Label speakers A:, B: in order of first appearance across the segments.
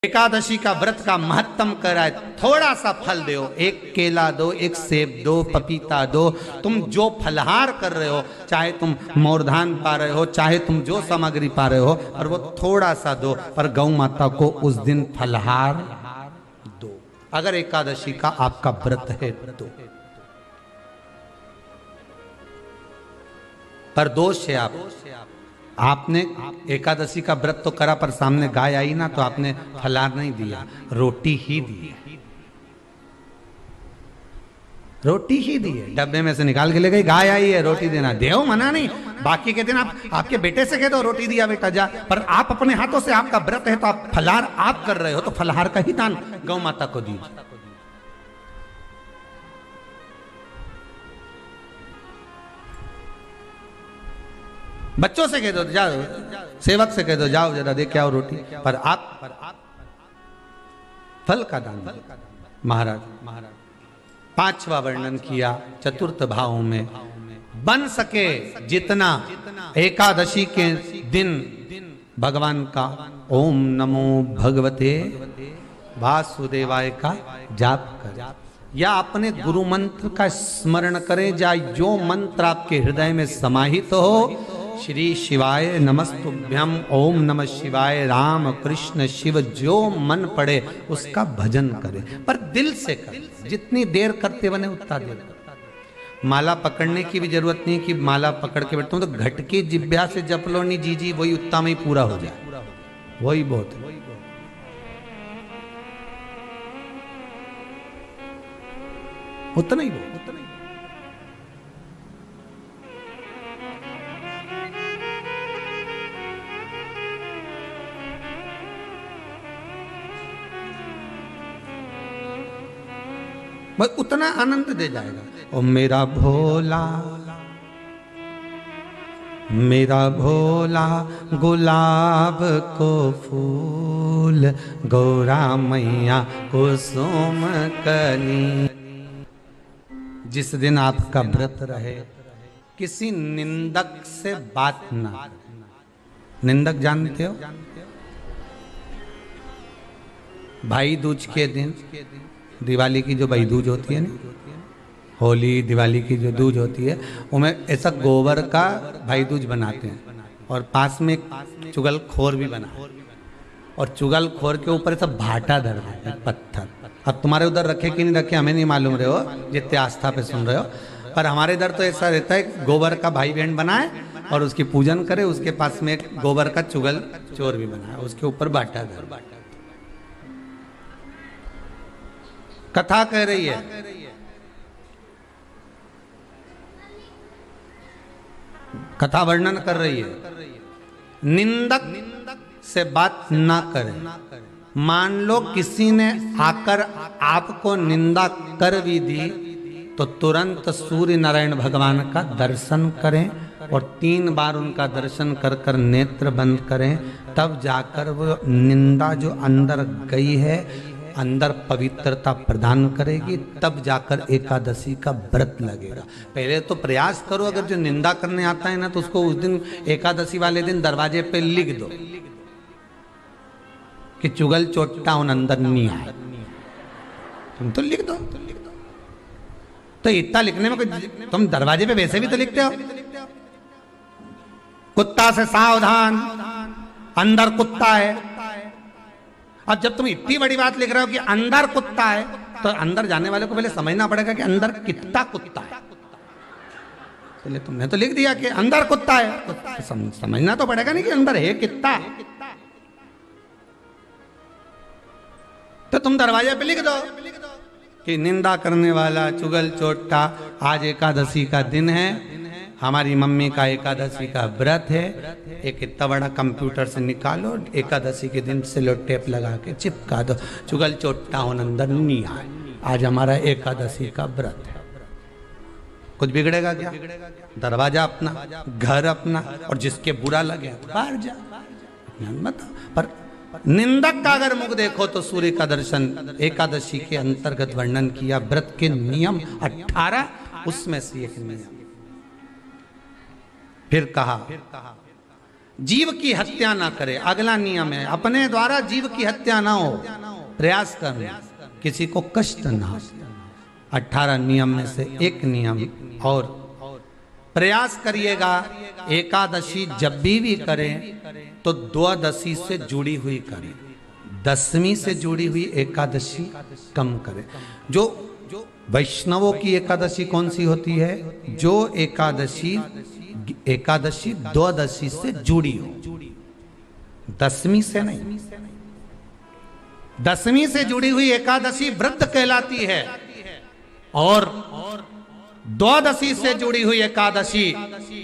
A: एकादशी का व्रत का महत्तम कराए, थोड़ा सा फल दो, एक केला दो, एक सेब दो, पपीता दो। तुम जो फलहार कर रहे हो, चाहे तुम मोरधान पा रहे हो, चाहे तुम जो सामग्री पा रहे हो, और वो थोड़ा सा दो, पर गौ माता को उस दिन फलहार दो। अगर एकादशी का आपका व्रत है तो। पर दोष है आपने एकादशी का व्रत तो करा, पर सामने गाय आई ना तो आपने फलाहार नहीं दिया, रोटी ही दी। रोटी ही दी है, डब्बे में से निकाल के ले गई, गाय आई है रोटी देना, देव मना नहीं। बाकी के दिन आप आपके बेटे से कह दो रोटी दिया बेटा जा, पर आप अपने हाथों से, आपका व्रत है तो आप फलाहार आप कर रहे हो, तो फलाहार का ही दान गौ माता को दीजिए। बच्चों से कह दो जाओ, सेवक से कह दो जाओ जरा दे के आओ रोटी, पर आप फल का दान। महाराज पांचवा वर्णन किया चतुर्थ भाव में, बन सके जितना एकादशी के दिन भगवान का ओम नमो भगवते वासुदेवाय का जाप करें, या अपने गुरु मंत्र का स्मरण करें, या जो मंत्र आपके हृदय में समाहित हो, श्री शिवाय नमस्तुभ्यम, ओम नमः शिवाय, राम कृष्ण शिव, जो मन पड़े उसका भजन करें, पर दिल से करें। जितनी देर करते बने उतना देर। माला पकड़ने की भी जरूरत नहीं कि माला पकड़ के बैठता हूं तो घटके जिब्या से जप लो नहीं जी वही उतना में ही पूरा हो जाए, वही बहुत है। उतना ही बहुत, उतना ही। बस उतना आनंद दे जाएगा। ओ मेरा भोला, मेरा भोला गुलाब को फूल, गौरा मैया कुसुम कली। जिस दिन आपका व्रत रहे, किसी निंदक से बात ना करना। निंदक जानते हो? भाई दूज के दिन, दिवाली की जो भाई दूज होती है ना, होली दिवाली की जो दूज होती है, उनमें ऐसा गोबर का भाई दूज बनाते हैं, और पास में एक चुगल खोर भी बना, और चुगल खोर के ऊपर ऐसा भाटा धर देते हैं, पत्थर। अब तुम्हारे उधर रखे कि नहीं रखे हमें नहीं मालूम रहे हो, जितने आस्था पे सुन रहे हो, पर हमारे इधर तो ऐसा रहता है, गोबर का भाई बहन बनाए और उसकी पूजन करे, उसके पास में एक गोबर का चुगल चोर भी बनाए, उसके ऊपर भाटा धर। कथा कह रही है, कथा वर्णन कर रही है, निंदक से बात ना करें। मान लो किसी ने आकर आपको निंदा कर भी दी, तो तुरंत सूर्य नारायण भगवान का दर्शन करें, और 3 बार उनका दर्शन कर कर नेत्र बंद करें, तब जाकर वो निंदा जो अंदर गई है, अंदर पवित्रता प्रदान करेगी, तब जाकर एकादशी का व्रत लगेगा। पहले तो प्रयास करो, अगर जो निंदा करने आता है ना, तो उसको उस दिन एकादशी वाले दिन दरवाजे पे लिख दो कि चुगल चोट्टा उन अंदर नहीं आए। तुम तो लिख दो, तो इतना लिखने में कोई, तुम दरवाजे पे वैसे भी तो लिखते हो, कुत्ता से सावधान, अंदर कुत्ता है। अब जब तुम इतनी बड़ी बात लिख रहे हो कि अंदर कुत्ता है, तो अंदर जाने वाले को पहले समझना पड़ेगा कि अंदर कितना कुत्ता है। पहले तुमने तो लिख दिया कि अंदर कुत्ता है, तो समझना तो पड़ेगा नहीं कि अंदर है कितना। तो तुम दरवाजे पे लिख दो कि निंदा करने वाला, चुगल चोट्टा, आज एकादशी का दिन है, हमारी मम्मी का एकादशी का व्रत है। एक इतना बड़ा कंप्यूटर से निकालो, एकादशी के दिन सेलो टेप लगा के चिपका दो, चुगल चोट्टा उन अंदर नहीं आए, आज हमारा एकादशी का व्रत है। कुछ बिगड़ेगा क्या? दरवाजा अपना, घर अपना, और जिसके बुरा लगे बाहर जा, बताओ। पर निंदक का अगर मुख देखो तो सूर्य का दर्शन एकादशी के अंतर्गत वर्णन किया। व्रत के नियम 18, उसमें से एक नियम फिर कहा जीव की हत्या ना करे। अगला नियम है अपने द्वारा जीव की हत्या ना हो, प्रयास करना, किसी को कष्ट ना हो। 18 नियम में से एक नियम और, प्रयास करिएगा एकादशी जब भी करें तो द्वादशी से जुड़ी हुई करें, दशमी से जुड़ी हुई एकादशी कम करें। जो वैष्णवों की एकादशी कौन सी होती है? जो एकादशी द्वादशी से जुड़ी हो, दशमी से नहीं। दशमी से जुड़ी हुई एकादशी व्रत कहलाती है और द्वादशी से जुड़ी हुई एकादशी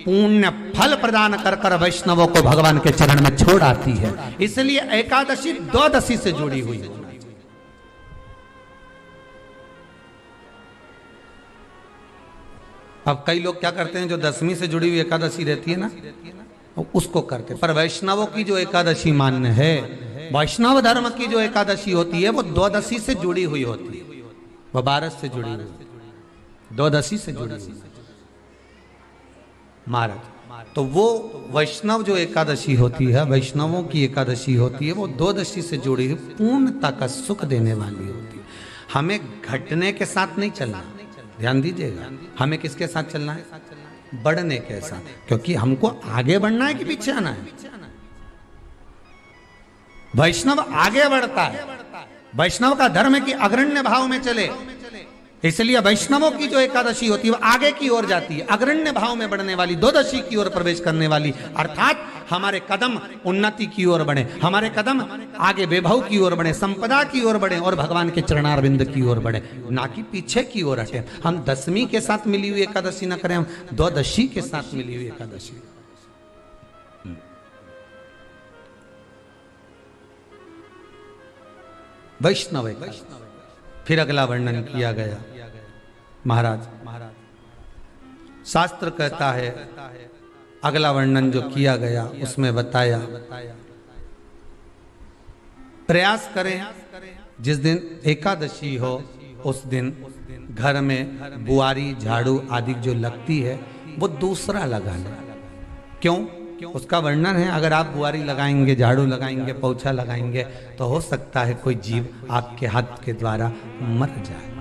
A: पुण्य फल प्रदान कर कर वैष्णवों को भगवान के चरण में छोड़ आती है। इसलिए एकादशी द्वादशी से जुड़ी हुई है। अब कई लोग क्या करते हैं, जो दशमी से जुड़ी हुई एकादशी रहती है ना, उसको करते। पर वैष्णवों की जो एकादशी मान्य है, वैष्णव धर्म की जो एकादशी होती है वो द्वादशी से जुड़ी हुई होती है, वो 12 से जुड़ी हुई, द्वादशी से जुड़ी हुई महाराज। तो वो वैष्णव जो एकादशी होती है, वैष्णवों की एकादशी होती है, वो द्वादशी से जुड़ी हुई पूर्णता का सुख देने वाली होती है। हमें घटने के साथ नहीं चलना, ध्यान दीजिएगा। हमें किसके साथ चलना है? बढ़ने के साथ, क्योंकि हमको आगे बढ़ना है कि पीछे आना है। वैष्णव आगे बढ़ता है, वैष्णव का धर्म की अग्रण्य भाव में चले, इसलिए वैष्णवों की जो एकादशी होती है वो आगे की ओर जाती है, अग्रण्य भाव में बढ़ने वाली, द्वादशी की ओर प्रवेश करने वाली। अर्थात हमारे कदम उन्नति की ओर बढ़े, हमारे कदम आगे वैभव की ओर बढ़े, संपदा की ओर बढ़े और भगवान के चरणारविंद की ओर बढ़े, ना कि पीछे की ओर हटे। हम दशमी के साथ मिली हुई एकादशी ना करें, हम द्वादशी के साथ मिली हुई एकादशी। वैष्णव एकादशी। फिर अगला वर्णन किया गया महाराज, शास्त्र कहता है, अगला वर्णन जो किया गया उसमें बताया, प्रयास करें जिस दिन एकादशी हो उस दिन घर में बुआरी झाड़ू आदि जो लगती है वो दूसरा लगा लें। क्यों? उसका वर्णन है। अगर आप बुआरी लगाएंगे, झाड़ू लगाएंगे, पोछा लगाएंगे तो हो सकता है कोई जीव आपके हाथ के द्वारा मर जाए।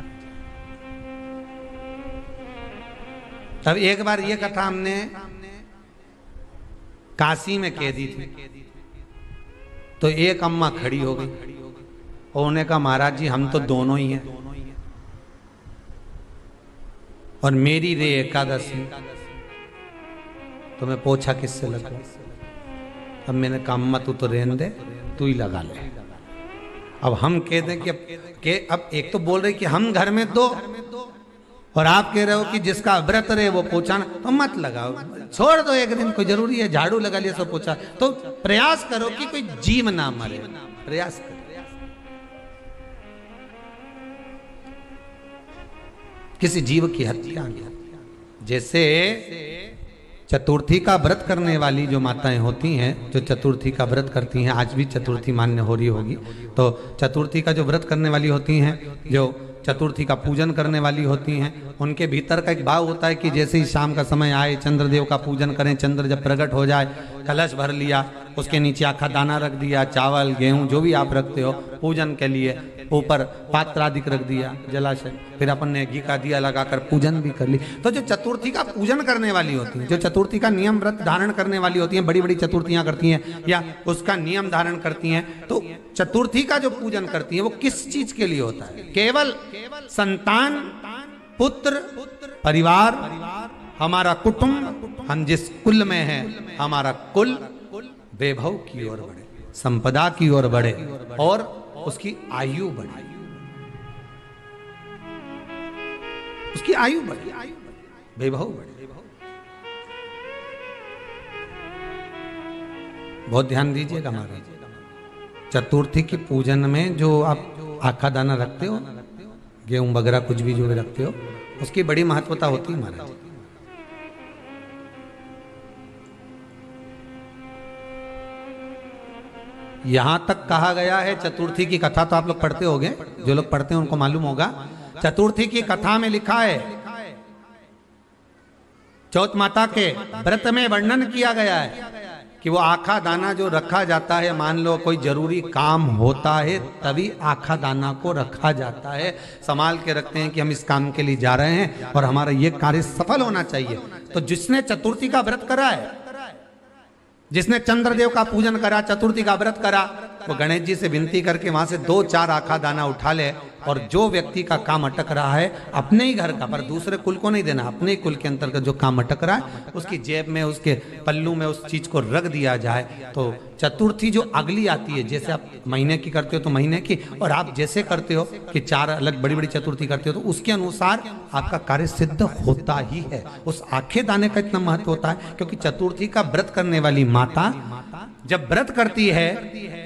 A: तब एक बार ये कथा हमने काशी में कह दी थी, तो एक अम्मा खड़ी हो गई और उन्होंने कहा, महाराज जी हम तो दोनों ही हैं और मेरी रे एकादशी, तो मैं पोछा किससे लगूं? अब मैंने कहा अम्मा तू तो रहने दे, तू ही लगा ले। अब हम कह दें कि अब एक तो बोल रहे कि हम घर में दो, और आप कह रहे हो कि जिसका व्रत रहे वो पोछा ना, तो मत लगाओ, छोड़ दो एक दिन, कोई जरूरी है झाड़ू लगा लिया सो पोछा। तो प्रयास करो कि कोई जीव ना मरे, प्रयास करो। किसी जीव की हत्या, जैसे चतुर्थी का व्रत करने वाली जो माताएं होती हैं, जो चतुर्थी का व्रत करती हैं, आज भी चतुर्थी मान्य हो रही होगी, तो चतुर्थी का जो व्रत करने वाली होती हैं, जो चतुर्थी का पूजन करने वाली होती हैं, उनके भीतर का एक भाव होता है कि जैसे ही शाम का समय आए चंद्रदेव का पूजन करें, चंद्र जब प्रकट हो जाए, कलश भर लिया, उसके नीचे आखा दाना रख दिया, चावल गेहूं जो भी आप रखते हो पूजन के लिए, ऊपर पात्र आदि रख दिया जलाशय, फिर अपन ने घी का दिया लगाकर पूजन भी कर ली। तो जो चतुर्थी का पूजन करने वाली होती हैं, जो चतुर्थी का नियम व्रत धारण करने वाली होती हैं, बड़ी बड़ी चतुर्थियां करती हैं या उसका नियम धारण करती हैं, तो चतुर्थी का जो पूजन करती हैं वो किस चीज के लिए होता है? केवल संतान, पुत्र, परिवार, हमारा कुटुंब, हम जिस कुल में हैं, हमारा कुल वैभव की ओर बढ़े, संपदा की ओर बढ़े और उसकी आयु बढ़े, उसकी आयु बढ़े, वैभव बढ़े। बहुत ध्यान दीजिएगा महाराज, चतुर्थी की पूजन में जो आप आखा दाना रखते हो, गेहूं वगैरह कुछ भी जो भी रखते हो, उसकी बड़ी महत्वता होती है महाराज। यहां तक कहा गया है, चतुर्थी की कथा तो आप लोग पढ़ते होंगे, जो लोग पढ़ते हैं उनको मालूम होगा, चतुर्थी की कथा में लिखा है, चौथ माता के व्रत में वर्णन किया गया है कि वो आखा दाना जो रखा जाता है, मान लो कोई जरूरी काम होता है तभी आखा दाना को रखा जाता है, संभाल के रखते हैं कि हम इस काम के लिए जा रहे हैं और हमारा ये कार्य सफल होना चाहिए। तो जिसने चतुर्थी का व्रत करा है, जिसने चंद्रदेव का पूजन करा, चतुर्थी का व्रत करा, वो गणेश जी से विनती करके वहां से 2-4 आखा दाना उठा ले और जो व्यक्ति का काम अटक रहा है अपने ही घर का, पर दूसरे कुल को नहीं देना, अपने ही कुल के अंतर्गत जो काम अटक रहा है उसकी जेब में, उसके पल्लू में उस चीज को रख दिया जाए। तो चतुर्थी जो अगली आती है, जैसे आप महीने की करते हो तो महीने की, और आप जैसे करते हो कि 4 अलग बड़ी बड़ी चतुर्थी करते हो तो उसके अनुसार आपका कार्य सिद्ध होता ही है। उस आखे दाने का इतना महत्व होता है क्योंकि चतुर्थी का व्रत करने वाली माता जब व्रत करती है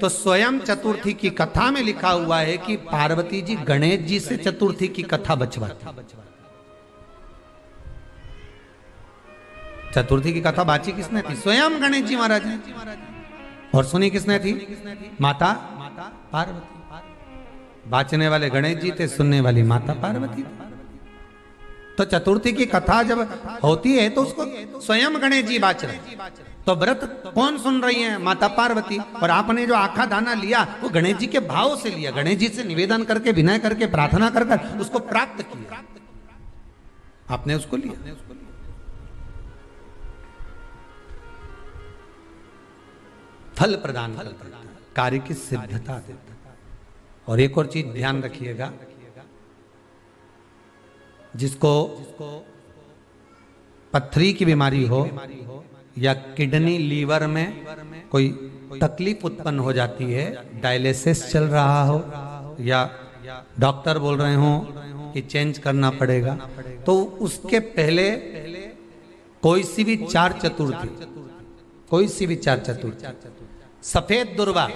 A: तो स्वयं चतुर्थी की कथा में लिखा हुआ है कि पार्वती जी गणेश जी से चतुर्थी की कथा बचवाती। चतुर्थी की कथा बाची किसने थी? स्वयं गणेश जी महाराज ने। और सुनी किसने थी? माता पार्वती। बाचने वाले गणेश जी थे, सुनने वाली माता पार्वती थी। तो चतुर्थी की कथा जब होती है तो उसको स्वयं गणेश जी बाच रहे, तो व्रत कौन सुन रही है? माता पार्वती। और आपने जो आखा दाना लिया वो गणेश जी के भाव से लिया, गणेश जी से निवेदन करके, विनय करके, प्रार्थना कर कर उसको प्राप्त किया, आपने उसको लिया। फल प्रदान करता है, कार्य की सिद्धता देता है। और एक और चीज ध्यान रखिएगा, जिसको पथरी की बीमारी हो या किडनी लीवर में कोई तकलीफ उत्पन्न हो जाती है, डायलिसिस चल रहा हो या डॉक्टर बोल रहे हो कि चेंज करना पड़ेगा, तो उसके पहले कोई सी भी 4 चतुर्थी, कोई सी भी 4 चतुर्थी, सफेद दुर्वा,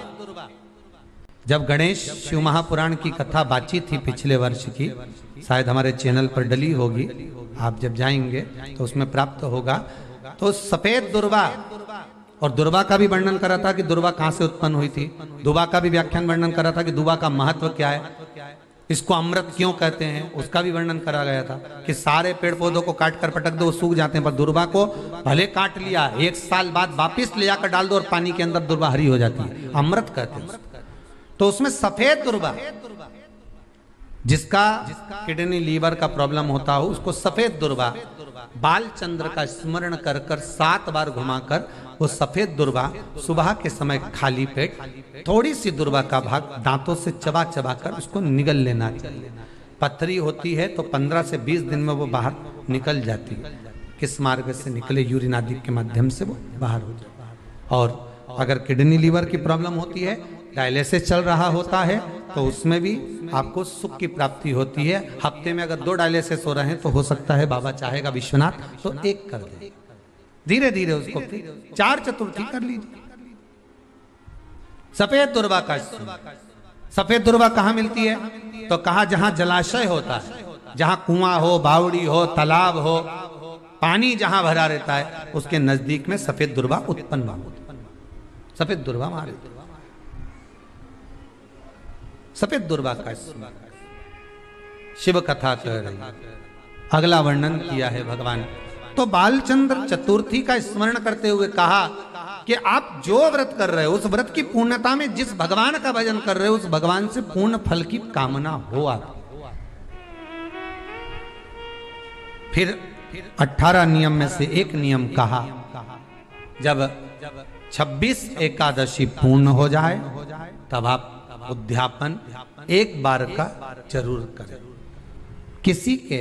A: जब गणेश शिव महापुराण की कथा बातचीत थी पिछले वर्ष की, शायद हमारे चैनल पर डली होगी, आप जब जाएंगे तो उसमें प्राप्त होगा। तो सफेद दुर्वा, और दुर्वा का भी वर्णन करा था कि दुर्वा कहां से उत्पन्न हुई थी, दुबा का भी व्याख्यान वर्णन करा था कि दुबा का महत्व क्या है, इसको अमृत क्यों कहते हैं, उसका भी वर्णन करा गया था कि सारे पेड़ पौधों को काट कर पटक दो, वो सूख जाते हैं, पर दुर्वा को भले काट लिया, 1 साल बाद वापिस ले जाकर डाल दो और पानी के अंदर दुर्वा हरी हो जाती है, अमृत कहते हैं। तो उसमें सफेद दुर्वा, जिसका किडनी लीवर का प्रॉब्लम होता हो उसको सफेद दुर्वा, बालचंद्र का स्मरण कर कर 7 बार घुमाकर वो सफेद दुर्वा सुबह के समय खाली पेट थोड़ी सी दुर्वा का भाग दांतों से चबा चबा कर उसको निगल लेना चाहिए। पथरी होती है तो 15 से 20 दिन में वो बाहर निकल जाती है, किस मार्ग से निकले, यूरिन आदि के माध्यम से वो बाहर हो जाता है। और अगर किडनी लीवर की प्रॉब्लम होती है, डायलिसिस चल रहा होता है, तो उसमें भी आपको सुख की प्राप्ति होती है। हफ्ते में अगर 2 डायलिसिस हो रहे हैं तो हो सकता है बाबा चाहेगा विश्वनाथ तो 1 कर दे, धीरे धीरे उसको 4 चतुर्थी कर लीजिए। सफेद दुर्वा का, सफेद दुर्वा कहाँ मिलती है? तो कहा जहां जलाशय होता है, जहां कुआं हो, बावड़ी हो, तालाब हो, पानी जहां भरा रहता है, उसके नजदीक में सफेद दुर्वा उत्पन्न हो, सफेद दुर्वा मारे, सफेद दुर्वा का शिव कथा कह रही। अगला वर्णन किया है भगवान। तो बालचंद्र चतुर्थी का स्मरण करते हुए कहा कि आप जो व्रत कर रहे हो उस व्रत की पूर्णता में जिस भगवान का भजन कर रहे हो उस भगवान से पूर्ण फल की कामना हो आप। फिर 18 नियम में से एक नियम कहा, जब 26 एकादशी पूर्ण हो जाए तब आप उद्यापन 1 बार का जरूर करें। किसी के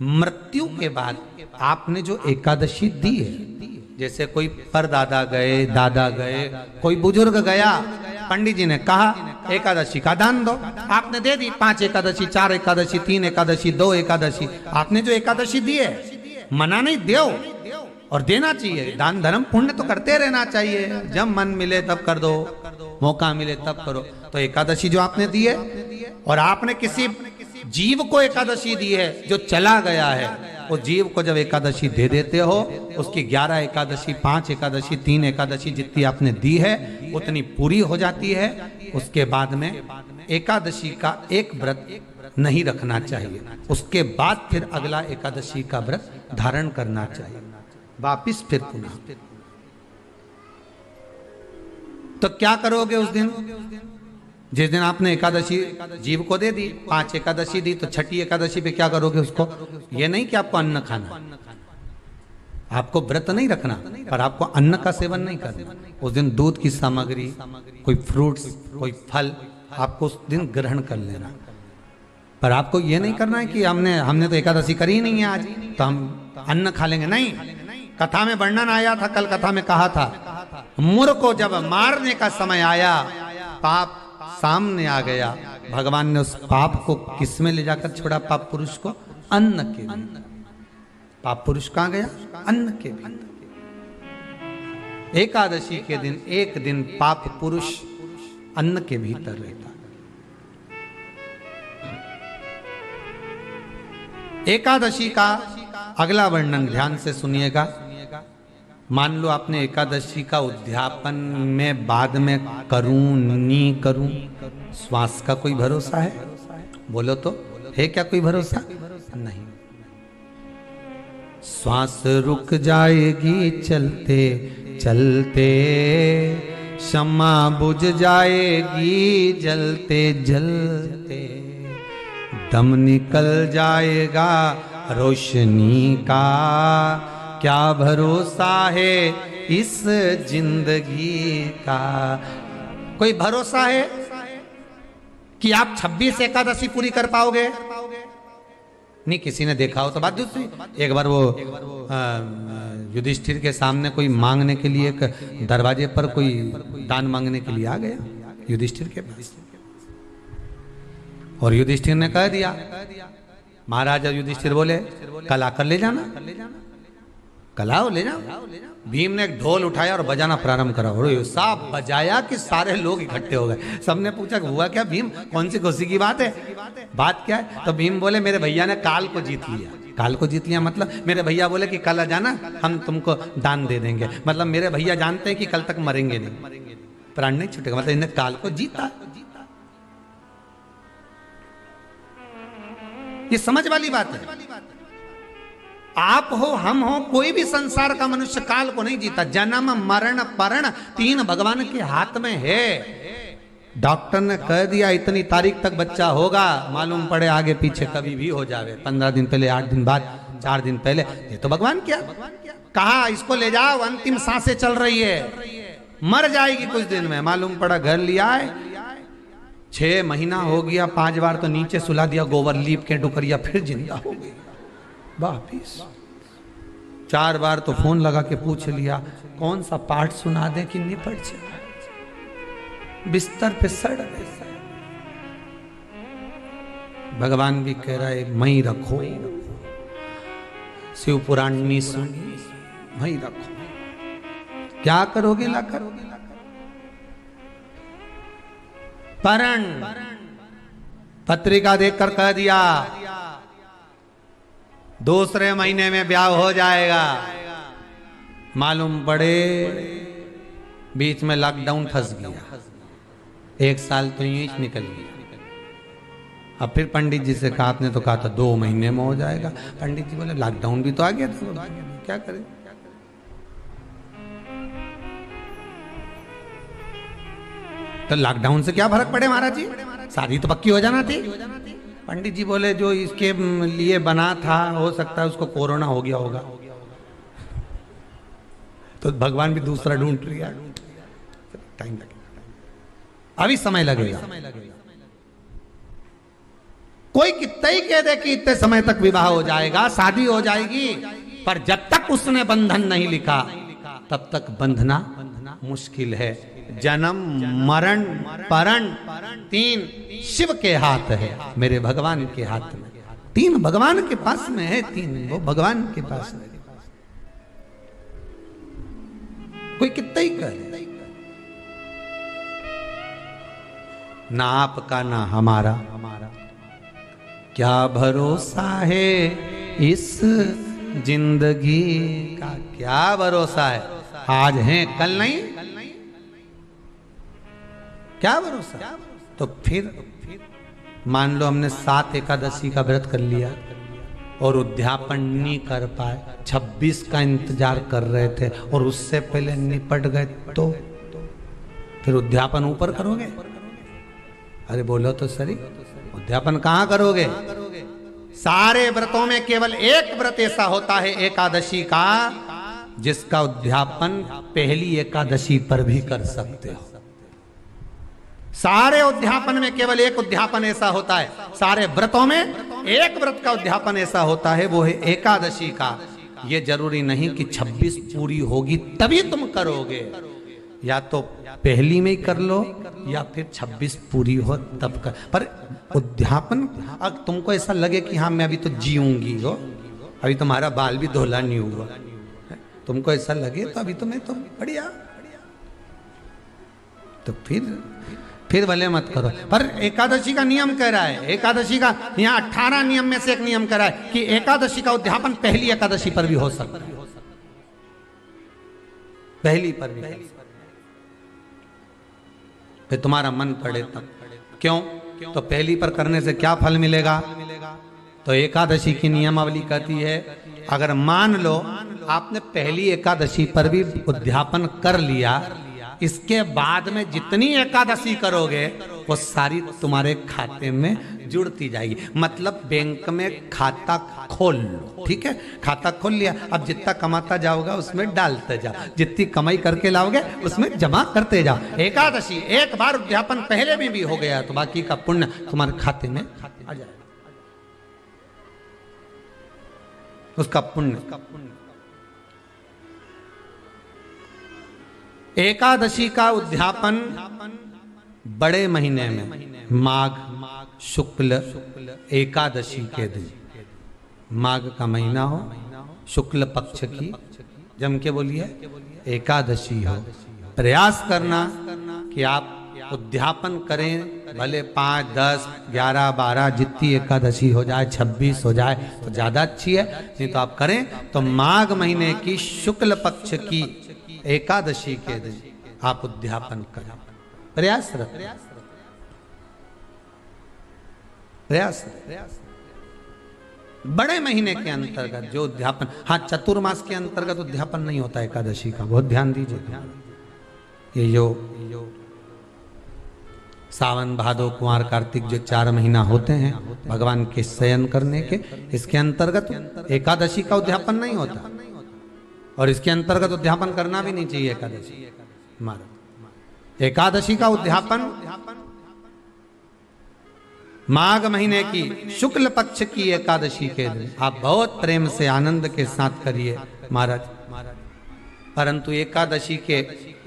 A: मृत्यु के बाद आपने जो एकादशी दी है, जैसे कोई परदादा गए, दादा गए, कोई बुजुर्ग गया, पंडित जी ने कहा एकादशी का दान दो, आपने दे दी 5 एकादशी, 4 एकादशी, 3 एकादशी, 2 एकादशी, आपने जो एकादशी दी है, मना नहीं, दो और देना चाहिए। दान धर्म पुण्य तो करते रहना चाहिए, जब मन मिले तब कर दो, मौका मिले तब करो। तो एकादशी जो आपने दी है, और आपने किसी जीव को एकादशी दी है जो चला गया है, वो जीव को जब एकादशी दे देते हो, उसकी 11 एकादशी, 5 एकादशी, 3 एकादशी जितनी आपने दी है उतनी पूरी हो जाती है। उसके बाद में एकादशी का एक व्रत नहीं रखना चाहिए, उसके बाद फिर अगला एकादशी का व्रत धारण करना चाहिए, वापिस फिर पुनः। तो क्या करोगे उस दिन? जिस दिन आपने एकादशी जीव को दे दी, 5 एकादशी दी, तो छठी एकादशी पे क्या करोगे उसको? ये नहीं कि आपको अन्न खाना, आपको व्रत नहीं रखना, पर आपको अन्न का सेवन नहीं करना। उस दिन दूध की सामग्री, कोई फ्रूट्स, कोई फल आपको उस दिन ग्रहण कर लेना। पर आपको ये नहीं करना है कि हमने तो एकादशी करी ही नहीं है आज, तो हम अन्न खा लेंगे। नहीं, कथा में वर्णन आया था, कल कथा में कहा था, मुर को जब मारने का समय आया, पाप सामने आ गया, भगवान ने उस पाप को किस में ले जाकर छोड़ा? पाप पुरुष को अन्न के भीतर। पाप पुरुष कहां गया? अन्न के भीतर। एकादशी के दिन एक दिन पाप पुरुष अन्न के भीतर रहता। एकादशी का अगला वर्णन ध्यान से सुनिएगा। मान लो आपने एकादशी का उद्यापन में बाद में करूं नहीं करूं, श्वास का कोई भरोसा है? बोलो तो, है क्या कोई भरोसा? नहीं। श्वास रुक जाएगी चलते चलते, शम्मा बुझ जाएगी जलते जलते, दम निकल जाएगा रोशनी का, क्या भरोसा है इस जिंदगी का? कोई भरोसा है कि आप 26 एकादशी पूरी कर पाओगे? नहीं, किसी ने देखा हो तो बात दूसरी। एक बार वो युधिष्ठिर के सामने कोई मांगने के लिए, एक दरवाजे पर कोई दान मांगने के लिए आ गया युधिष्ठिर के पास, और युधिष्ठिर ने कह दिया, महाराज युधिष्ठिर बोले कल आकर ले जाना, कल आओ ले जाओ। भीम ने एक ढोल उठाया और बजाना प्रारंभ करा, और साहब बजाया कि सारे लोग इकट्ठे हो गए। सबने पूछा हुआ क्या भीम, कौन सी खुशी की बात है? बात क्या है? तो भीम बोले मेरे भैया ने काल को जीत लिया। काल को जीत लिया मतलब मेरे भैया बोले कि कल आ जाना, हम तुमको दान दे देंगे। मतलब मेरे भैया जानते हैं कि कल तक मरेंगे नहीं, प्राण नहीं छूटेगा, मतलब इन्हें काल को जीता। ये समझ वाली बात है। आप हो, हम हो, कोई भी संसार का मनुष्य काल को नहीं जीता। जन्म मरण परण 3 भगवान के हाथ में है। डॉक्टर ने कह दिया इतनी तारीख तक बच्चा होगा, मालूम पड़े आगे पीछे कभी भी हो जावे, 15 दिन पहले, 8 दिन बाद, 4 दिन पहले, ये तो भगवान क्या कहा, इसको ले जाओ, अंतिम सांसें चल रही है, मर जाएगी कुछ दिन में। मालूम पड़ा घर लिया है, 6 महीना हो गया, 5 बार तो नीचे सुला दिया, गोबर लीप के डुकरिया, फिर जिंदा हो गई वापिस। 4 बार तो फोन लगा के पूछ लिया कौन सा पाठ सुना दे कि निपट जाए, बिस्तर पे सड़ गए। भगवान भी कह रहा है मई रखो, शिव पुराण नहीं सुनी, मई रखो, क्या करोगे ला करोगे। परण पत्रिका देखकर कह दिया दूसरे महीने में ब्याह हो जाएगा। मालूम पड़े बीच में लॉकडाउन फंस गया, 1 साल तो यूं ही निकल गया। अब फिर पंडित जी से कहा, आपने तो कहा था 2 महीने में हो जाएगा। पंडित जी बोले लॉकडाउन भी तो आ गया था, क्या करें। तो लॉकडाउन से क्या फर्क पड़े महाराज जी, शादी तो पक्की हो जाना थी। पंडित जी बोले जो इसके लिए बना था, हो सकता है उसको कोरोना हो गया होगा, तो भगवान भी दूसरा ढूंढ लिया। टाइम लगेगा, अभी समय लगेगा। कोई कितना ही कह दे कि इतने समय तक विवाह हो जाएगा, शादी हो जाएगी, पर जब तक उसने बंधन नहीं लिखा तब तक बंधना मुश्किल है। जन्म मरण परण 3 शिव के हाथ है, मेरे भगवान के हाथ में। 3 भगवान के पास में है, 3 वो भगवान के पास में। कोई कितना ही करे, ना आपका ना हमारा, क्या भरोसा है इस जिंदगी का, क्या भरोसा है। आज है कल नहीं, क्या भरोसा। तो फिर मान लो हमने 7 एकादशी का व्रत कर लिया और उद्यापन नहीं कर पाए, 26 का इंतजार कर रहे थे और उससे पहले निपट गए, तो फिर उद्यापन ऊपर करोगे? अरे बोलो तो सही, उद्यापन कहां करोगे? सारे व्रतों में केवल एक व्रत ऐसा होता है एकादशी का, जिसका उद्यापन पहली एकादशी पर भी कर सकते हो। सारे उद्यापन में केवल एक उद्यापन ऐसा होता है, सारे व्रतों में एक व्रत का उद्यापन ऐसा होता है, वो है एकादशी का। ये जरूरी नहीं कि 26 पूरी होगी तभी तुम करोगे, या तो पहली में ही कर लो या फिर 26 पूरी हो तब कर। पर उद्यापन, अगर तुमको ऐसा लगे कि हाँ मैं अभी तो जीऊंगी हो, अभी तुम्हारा बाल भी धोला नहीं हुआ, तुमको ऐसा लगे तो अभी तो मैं तो बढ़िया, तो फिर भले मत करो। पर एकादशी का नियम कह रहा है, एकादशी का यहाँ 18 नियम में से एक नियम कह रहा है कि एकादशी का उद्यापन पहली एकादशी पर भी हो सकता है, पहली पर भी। फिर तुम्हारा मन करे तब। क्यों? तो पहली पर करने से क्या फल मिलेगा? तो एकादशी की नियमावली कहती है, अगर मान लो आपने पहली एकादशी पर भी उद्यापन कर लिया, इसके बाद में जितनी एकादशी करोगे वो सारी तुम्हारे खाते में जुड़ती जाएगी। मतलब बैंक में खाता खोल लो, ठीक है? खाता खोल लिया, अब जितना कमाता जाओगा उसमें डालते जाओ, जितनी कमाई करके लाओगे उसमें जमा करते जाओ। एकादशी एक बार उद्यापन पहले में भी हो गया तो बाकी का पुण्य तुम्हारे खाते में आ जाएगा, उसका पुण्य। एकादशी का उद्यापन बड़े महीने में माघ शुक्ल एकादशी के दिन, माघ का महीना हो, शुक्ल पक्ष की, जम के बोलिए एकादशी हो, प्रयास करना कि आप उद्यापन करें, भले 5, 10, 11, 12 जितनी एकादशी हो जाए, 26 हो जाए तो ज़्यादा अच्छी है, नहीं तो आप करें तो माघ महीने की शुक्ल पक्ष की एकादशी के दिन आप उद्यापन करें। प्रयासरत प्रयास बड़े महीने के अंतर्गत जो उद्यापन, हाँ चतुर्मास के अंतर्गत उद्यापन नहीं होता एकादशी का, बहुत ध्यान दीजिए। ये जो सावन भादो कुंवर कार्तिक जो 4 महीना होते हैं भगवान के शयन करने के, इसके अंतर्गत एकादशी का उद्यापन नहीं होता, और इसके अंतर्गत उद्यापन करना भी नहीं चाहिए एकादशी। एकादशी का उद्यापन माघ महीने की शुक्ल पक्ष की एकादशी के दिन आप बहुत प्रेम से आनंद के साथ करिए महाराज। परंतु एकादशी के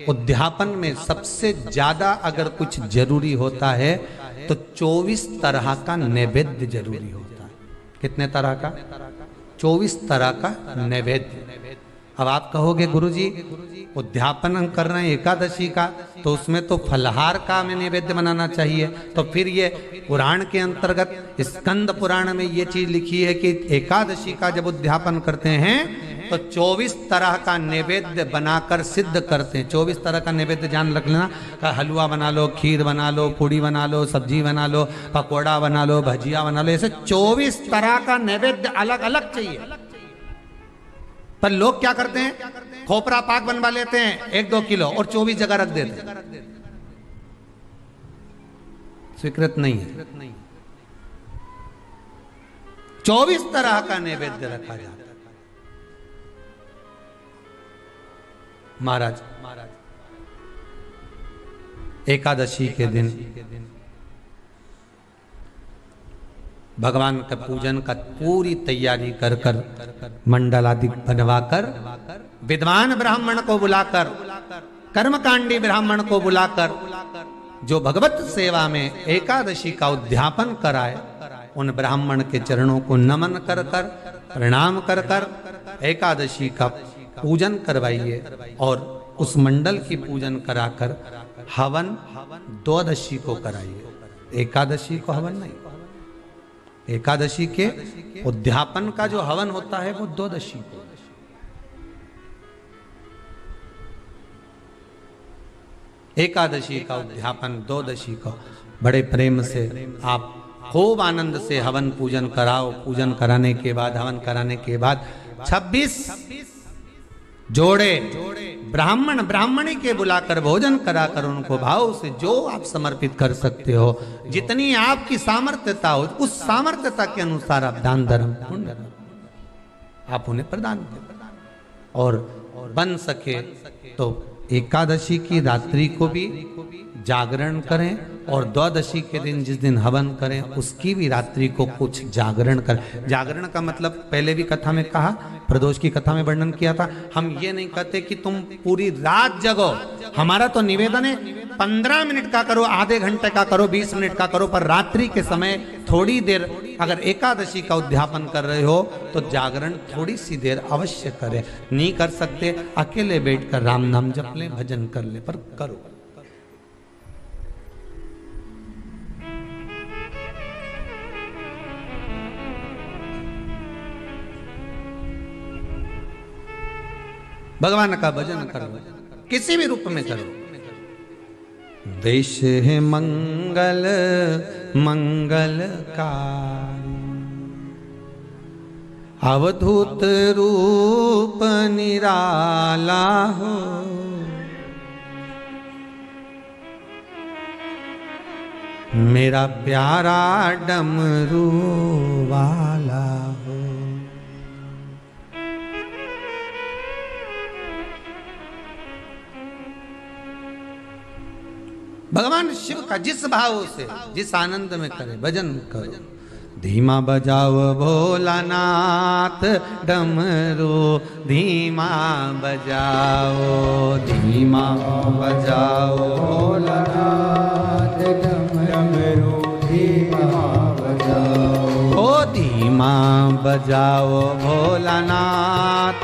A: उद्यापन में सबसे ज्यादा अगर कुछ जरूरी होता है तो 24 तरह का नैवेद्य जरूरी होता है। कितने तरह का? 24 तरह का नैवेद्य। अब आप कहोगे गुरुजी उद्यापन हम कर रहे हैं एकादशी का, तो उसमें तो फलहार का हमें नैवेद्य बनाना चाहिए। तो फिर ये पुराण के अंतर्गत स्कंद पुराण में ये चीज लिखी है कि एकादशी का जब उद्यापन करते हैं तो 24 तरह का नैवेद्य बनाकर सिद्ध करते हैं। 24 तरह का नैवेद्य जान रख लेना, का हलवा बना लो, खीर बना लो, पूड़ी बना लो, सब्जी बना लो, पकौड़ा बना लो, भजिया बना लो, ऐसे 24 तरह का नैवेद्य अलग अलग चाहिए। पर लोग क्या करते हैं, खोपरा पाक बनवा लेते हैं 1-2 किलो और 24 जगह रख देते हैं। स्वीकृत नहीं है। 24 तरह का नैवेद्य रखा जाता है। महाराज एकादशी के दिन भगवान का पूजन का पूरी तैयारी कर कर मंडल आदि बनवाकर विद्वान ब्राह्मण को बुलाकर, कर्मकांडी ब्राह्मण को बुलाकर जो भगवत सेवा में एकादशी का उद्यापन कराए, उन ब्राह्मण के चरणों को नमन कर कर प्रणाम कर कर एकादशी का पूजन करवाइए और उस मंडल की पूजन कराकर हवन द्वादशी को कराइए। एकादशी को हवन नहीं, एकादशी के उद्यापन का जो हवन होता है वो द्वादशी को। एकादशी का उद्यापन द्वादशी को बड़े प्रेम से आप खूब आनंद से हवन पूजन कराओ। पूजन कराने के बाद, हवन कराने के बाद 26 जोड़े ब्राह्मणी के बुलाकर भोजन कराकर उनको भाव से जो आप समर्पित कर सकते हो, जितनी आपकी सामर्थ्यता हो, उस सामर्थ्यता के अनुसार आप दान धर्म पुण्य आप उन्हें प्रदान करें। और बन सके तो एकादशी की रात्रि को भी जागरण करें, और द्वादशी के दिन जिस दिन हवन करें उसकी भी रात्रि को कुछ जागरण करें। जागरण का मतलब पहले भी कथा में कहा, प्रदोष की कथा में वर्णन किया था। हम ये नहीं कहते कि तुम पूरी रात जगो, हमारा तो निवेदन है 15 मिनट का करो, आधे घंटे का करो, 20 मिनट का करो, पर रात्रि के समय थोड़ी देर अगर एकादशी का उद्यापन कर रहे हो तो जागरण थोड़ी सी देर अवश्य करें। नहीं कर सकते अकेले बैठकर राम नाम जप ले, भजन कर ले, पर करो। भगवान का भजन करो, किसी भी रूप में करो। देश है मंगल मंगलकारी, अवधूत रूप निराला हो, मेरा प्यारा डमरू वाला हो। भगवान शिव का जिस भाव से, जिस आनंद में करे भजन करो। धीमा बजाओ भोलानाथ डमरू, धीमा बजाओ, धीमा बजाओ भोलानाथ डमरू, धीमा बजाओ, ओ धीमा बजाओ भोलानाथ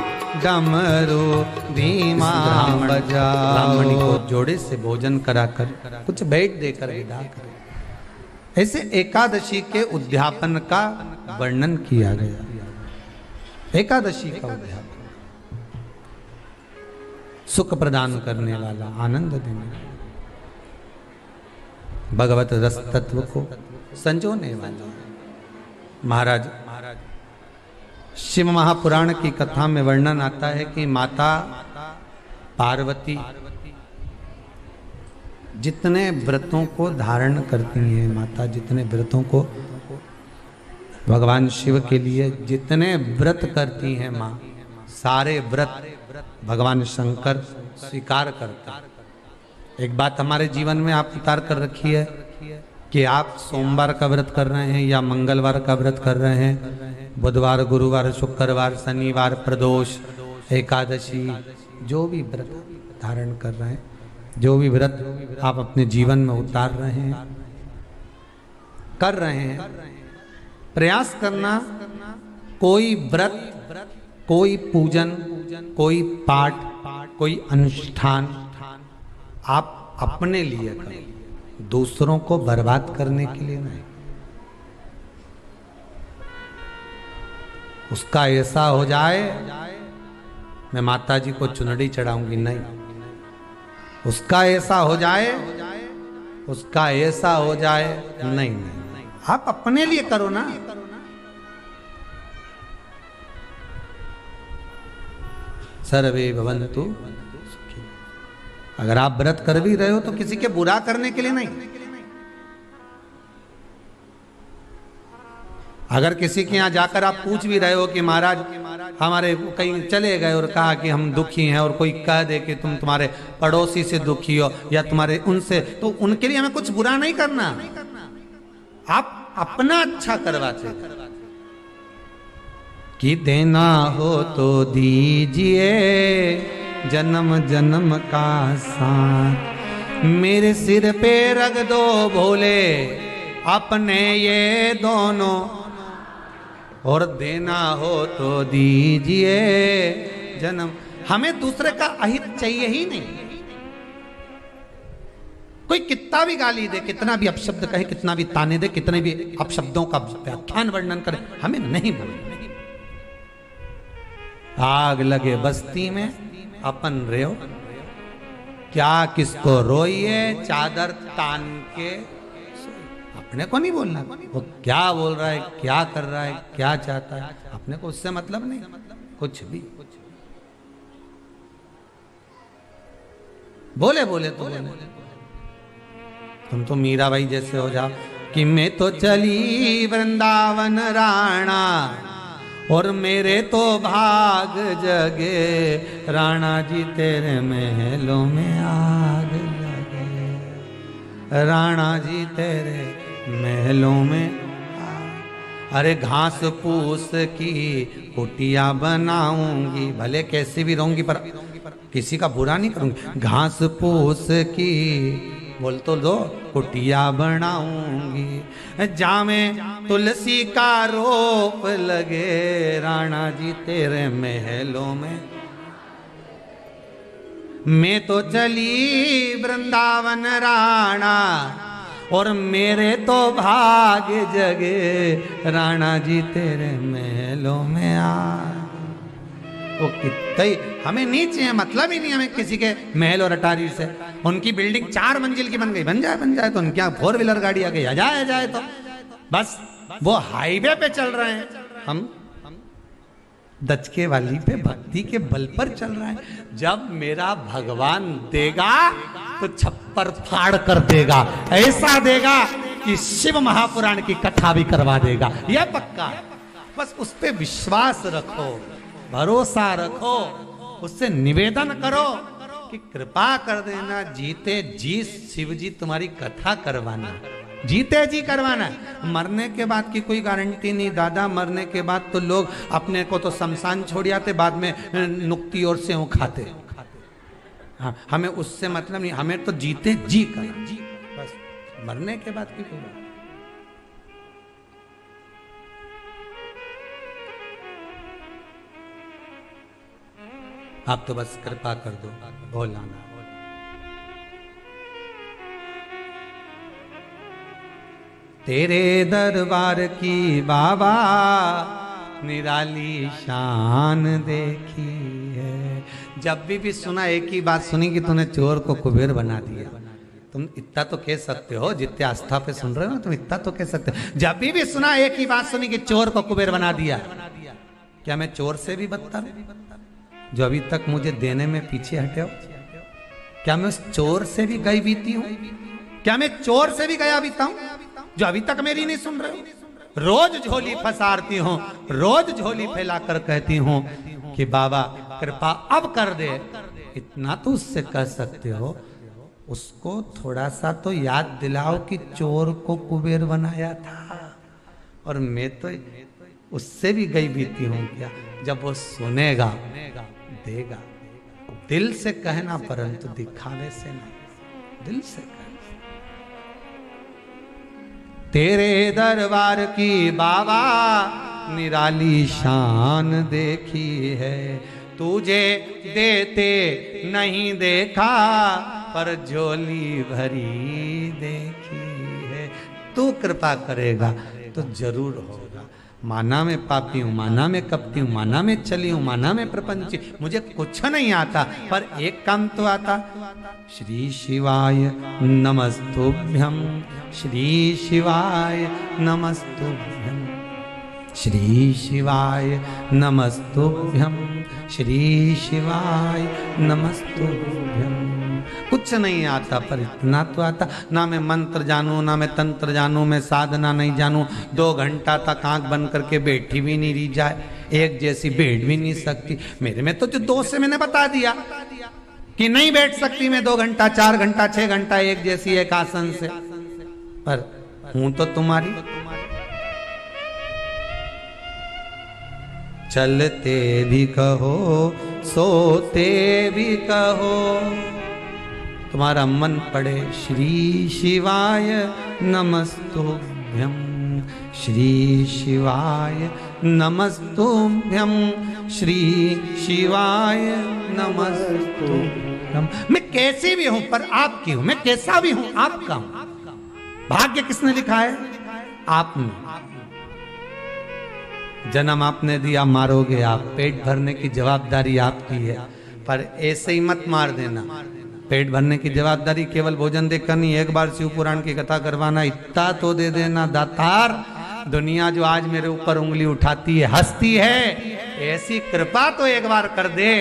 A: डमरू, धीमा बजाओ। ब्राह्मणी को जोड़े से भोजन कराकर कुछ भेंट देकर विदा करें। ऐसे एकादशी के उद्यापन का वर्णन किया गया। एकादशी का उद्यापन सुख प्रदान करने वाला, आनंद देने वाला, भगवत रस तत्व को संजोने वाला। महाराज शिव महापुराण की कथा में वर्णन आता है कि माता पार्वती जितने व्रतों को धारण करती हैं, माता जितने व्रतों को भगवान शिव के लिए जितने व्रत करती हैं, माँ सारे व्रत भगवान शंकर स्वीकार करता। एक बात हमारे जीवन में आप उतार कर रखी है कि आप सोमवार का व्रत कर रहे हैं या मंगलवार का व्रत कर रहे हैं, बुधवार, गुरुवार, शुक्रवार, शनिवार, प्रदोष, एकादशी, जो भी व्रत धारण कर रहे हैं, जो भी व्रत आप अपने जीवन में उतार रहे हैं, कर रहे हैं, प्रयास करना कोई व्रत, कोई पूजन, कोई पाठ, कोई अनुष्ठान आप अपने लिए करें, दूसरों को बर्बाद करने के लिए नहीं। उसका ऐसा हो जाए मैं माता जी को चुनरी चढ़ाऊंगी, नहीं। उसका ऐसा हो जाए, उसका ऐसा हो जाए, नहीं नहीं, आप अपने लिए करो ना। सर्वे भवन्तु सुखिनः। अगर आप व्रत कर भी रहे हो तो किसी के बुरा करने के लिए नहीं। अगर किसी के यहाँ जाकर आप पूछ भी रहे हो कि महाराज हमारे कहीं चले गए और कहा कि हम दुखी हैं, और कोई कह दे कि तुम तुम्हारे पड़ोसी से दुखी हो या तुम्हारे उनसे, तो उनके लिए हमें कुछ बुरा नहीं करना। आप अपना अच्छा करवाते कि देना हो तो दीजिए जन्म जन्म का साथ, मेरे सिर पे रख दो भोले अपने ये दोनों, और देना हो तो दीजिए जन्म। हमें दूसरे का अहित चाहिए ही नहीं। कोई कितना भी गाली दे, कितना भी अपशब्द कहे, कितना भी ताने दे, कितने भी अपशब्दों का व्याख्यान वर्णन करे, हमें नहीं बोलना। आग लगे बस्ती में अपन रहो, क्या किसको रोइए चादर तान के, अपने को नहीं बोलना। वो क्या बोल रहा है, क्या कर रहा है, क्या चाहता है, अपने को उससे मतलब नहीं। कुछ भी बोले बोले तो बोले, तुम तो मीराबाई जैसे हो जाओ कि मैं तो चली वृंदावन राणा और मेरे तो भाग जगे, राणा जी तेरे महलों में आग लगे, राणा जी तेरे महलों में आग। अरे घास फूस की कुटिया बनाऊंगी, भले कैसी भी रहूंगी पर किसी का बुरा नहीं करूंगी, घास फूस की बोल तो दो कुटिया बनाऊंगी, जामे तुलसी का रोप लगे, राणा जी तेरे महलों में। मैं तो चली वृंदावन राणा और मेरे तो भाग्य जगे, राणा जी तेरे महलों में आ। वो कितने हमें नहीं चाहिए, मतलब ही नहीं हमें किसी के महल और अटारी से। उनकी बिल्डिंग 4 मंजिल की बन गई, बन जाए तो उनके यहाँ 4 व्हीलर गाड़ी आ गई, आ जाए तो बस वो हाईवे पे चल रहे हैं, हम दचके वाली पे भक्ति के बल पर चल रहे हैं। जब मेरा भगवान देगा तो छप्पर फाड़ कर देगा, ऐसा देगा कि शिव महापुराण की कथा भी करवा देगा, यह पक्का। बस उस पे विश्वास रखो, भरोसा रखो, उससे निवेदन करो कि कृपा कर देना, जीते जी शिव जी तुम्हारी कथा करवाना, जीते जी करवाना। मरने के बाद की कोई गारंटी नहीं दादा, मरने के बाद तो लोग अपने को तो शमशान छोड़ आते, बाद में नुक्ति और सेव खाते। हाँ, हमें उससे मतलब नहीं, हमें तो जीते जी करना, बस मरने के बाद की कोई बात। आप तो बस कृपा कर दो भोलाना। तेरे दरबार की बाबा निराली शान देखी है। जब भी सुना एक ही बात सुनी कि तूने चोर को कुबेर बना दिया। तुम इतना तो कह सकते हो, जितने आस्था पे सुन रहे हो तुम इतना तो कह सकते हो। जब भी सुना एक ही बात सुनी कि चोर को कुबेर बना दिया। क्या मैं चोर से भी बदतर जो अभी तक मुझे देने में पीछे हटे हो? क्या मैं उस चोर से भी गई बीती हूं? क्या मैं चोर से भी गया बीता हूं जो अभी तक मेरी नहीं सुन रहे हो? रोज झोली फसारती हूं, रोज झोली फैलाकर कहती हूं कि बाबा कृपा अब कर दे। इतना तो उससे कह सकते हो, उसको थोड़ा सा तो याद दिलाओ कि चोर को कुबेर बनाया था। और मैं तो उससे भी गई बीती हूं क्या? जब वो सुनेगा देगा, दिल से कहना परंतु दिखावे से नहीं, दिल से कहना। तेरे दरबार की बाबा निराली शान देखी है, तुझे देते नहीं देखा पर झोली भरी देखी है। तू कृपा करेगा तो जरूर होगा। माना में पापी हूँ, माना में कपटी हूँ, माना में चली हूँ, माना में प्रपंची, मुझे कुछ नहीं आता, पर एक काम तो आता। श्री शिवाय नमस्तुभ्यं, श्री शिवाय नमस्तुभ्यं, श्री शिवाय नमस्तुभ्यं, श्री शिवाय नमस्तुभ्यं। कुछ नहीं आता पर इतना तो आता। ना मैं मंत्र जानूं, ना मैं तंत्र जानूं, मैं साधना नहीं जानूं। 2 घंटा तक आंख बंद करके बैठी भी नहीं रही जाए, एक जैसी बैठ भी नहीं सकती। मेरे में तो जो 2 से मैंने बता दिया कि नहीं बैठ सकती मैं 2 घंटा, 4 घंटा, 6 घंटा एक जैसी एक आसन से। पर हूं तो तुम्हारी। चलते भी कहो, सोते भी कहो, तुम्हारा मन पड़े श्री शिवाय नमस्तुभ्यं, श्री शिवाय नमस्तुभ्यं, श्री शिवाय नमस्तुभ्यं। मैं कैसी भी हूं पर आपकी हूं, मैं कैसा भी हूं आपका हूं। भाग्य किसने लिखा है? आपने। जन्म आपने दिया, मारोगे आप। पेट भरने की जवाबदारी आपकी है, पर ऐसे ही मत मार देना। पेट भरने की जवाबदारी केवल भोजन देकर नहीं, एक बार शिव पुराण की कथा करवाना। इतना तो दे देना दातार। दुनिया जो आज मेरे ऊपर उंगली उठाती है, हंसती है, ऐसी कृपा तो एक बार कर दे,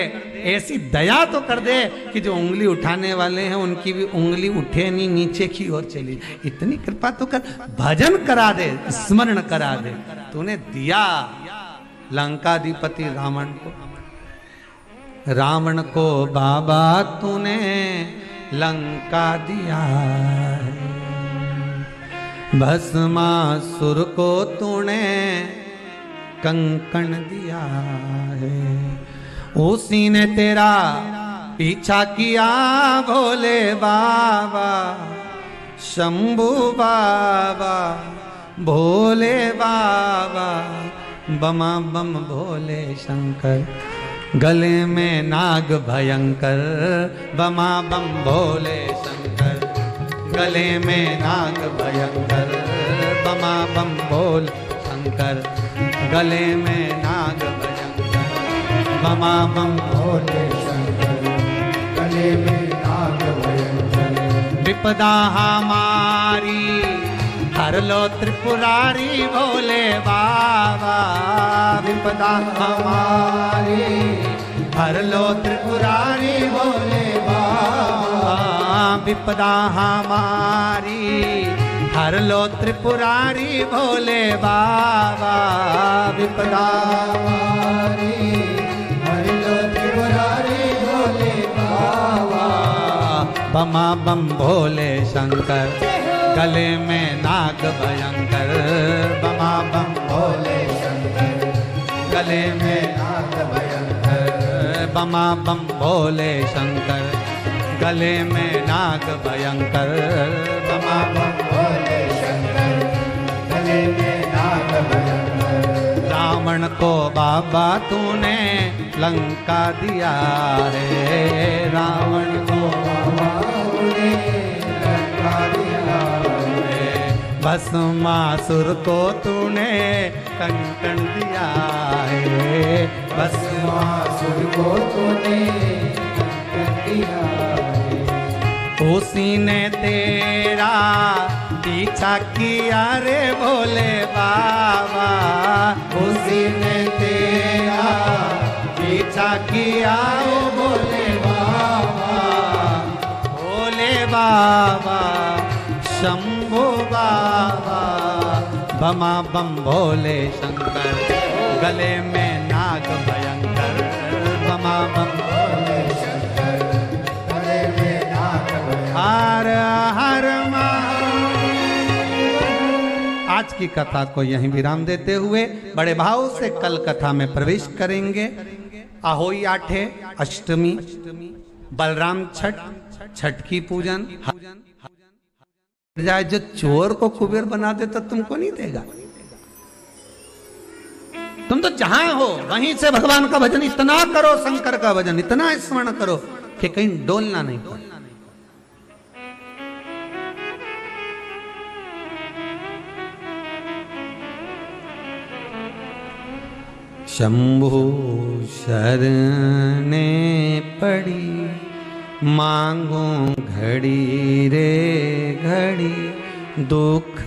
A: ऐसी दया तो कर दे कि जो उंगली उठाने वाले हैं उनकी भी उंगली उठे नहीं, नीचे की ओर चली। इतनी कृपा तो कर, भजन करा दे, स्मरण करा दे। तूने दिया लंकाधिपति रावण को बाबा तूने लंका दिया है, भस्मासुर को तूने कंकण दिया है। उसी ने तेरा पीछा किया भोले बाबा, शंभू बाबा, भोले बाबा, बमा बम भोले शंकर, गले में नाग भयंकर, बमा बम भोले शंकर, गले में नाग भयंकर, बमा बम भोले शंकर, गले में नाग भयंकर, बमा बम भोले शंकर, गले में नाग भयंकर। विपदा हमारी हर लो त्रिपुरारी भोले बाबा, विपदा हमारी हर लो त्रिपुरारी भोले बाबा, विपदा हमारी हर लो त्रिपुरारी भोले बाबा, विपदा हमारी हर लो त्रिपुरारी भोले बाबा, बमा बम भोले शंकर, गले में नाग भयंकर, बमा बम भोले शंकर, गले में नाग भयंकर, बमा बम भोले शंकर, गले में नाग भयंकर, बमा बम भोले शंकर, गले में नाग भयंकर। रावण को बाबा तूने लंका दिया है, रावण को बाबा तूने लंका दिया है, भस्मासुर को तूने कंकण दिया है, भस्मासुर को तूने कंकण दिया है। उसी ने तेरा पीछा किया रे भोले बाबा, उसी ने तेरा पीछा किया ओ भोले बाबा, भोले बाबा, शंभू बाबा, बमा बम भोले शंकर, गले में नाग भयंकर, बमा बम भोले शंकर, गले में नाग भयंकर। हर हर आज की कथा को यहीं विराम देते हुए बड़े भाव से कल कथा में प्रवेश करेंगे। अहोई आठे, अष्टमी, बलराम छठ, छठ की पूजन। जाए जो चोर को कुबेर बना दे तो तुमको नहीं देगा। तुम तो जहां हो वहीं से भगवान का भजन इतना करो, शंकर का भजन इतना स्मरण करो कि कहीं डोलना नहीं पड़े। शंभु शरणे पड़ी, मांगो घड़ी रे घड़ी, दुख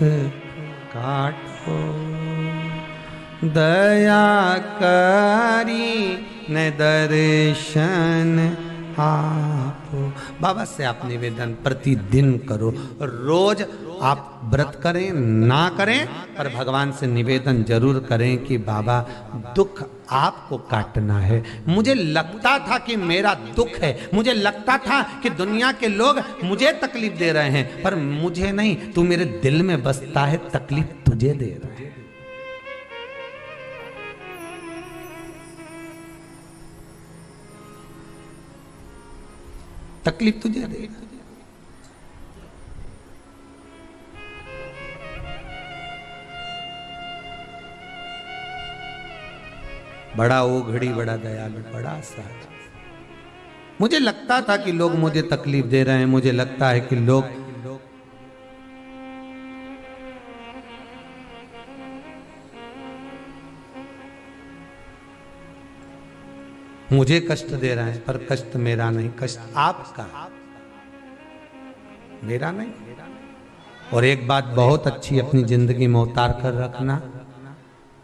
A: काटो दया करी न दर्शन आपो। बाबा से आप निवेदन प्रतिदिन करो, रोज आप व्रत करें ना करें पर भगवान से निवेदन जरूर करें कि बाबा दुख आपको काटना है। मुझे लगता था कि मेरा दुख है, मुझे लगता था कि दुनिया के लोग मुझे तकलीफ दे रहे हैं, पर मुझे नहीं, तू मेरे दिल में बसता है, तकलीफ तुझे दे रहा है। तकलीफ तुझे दे। बड़ा वो घड़ी, बड़ा दयालु, बड़ा साथ। मुझे लगता था कि लोग मुझे तकलीफ दे रहे हैं, मुझे लगता है कि लोग मुझे कष्ट दे रहे हैं, पर कष्ट मेरा नहीं, कष्ट आपका, मेरा नहीं। और एक बात बहुत अच्छी अपनी जिंदगी में उतार कर रखना,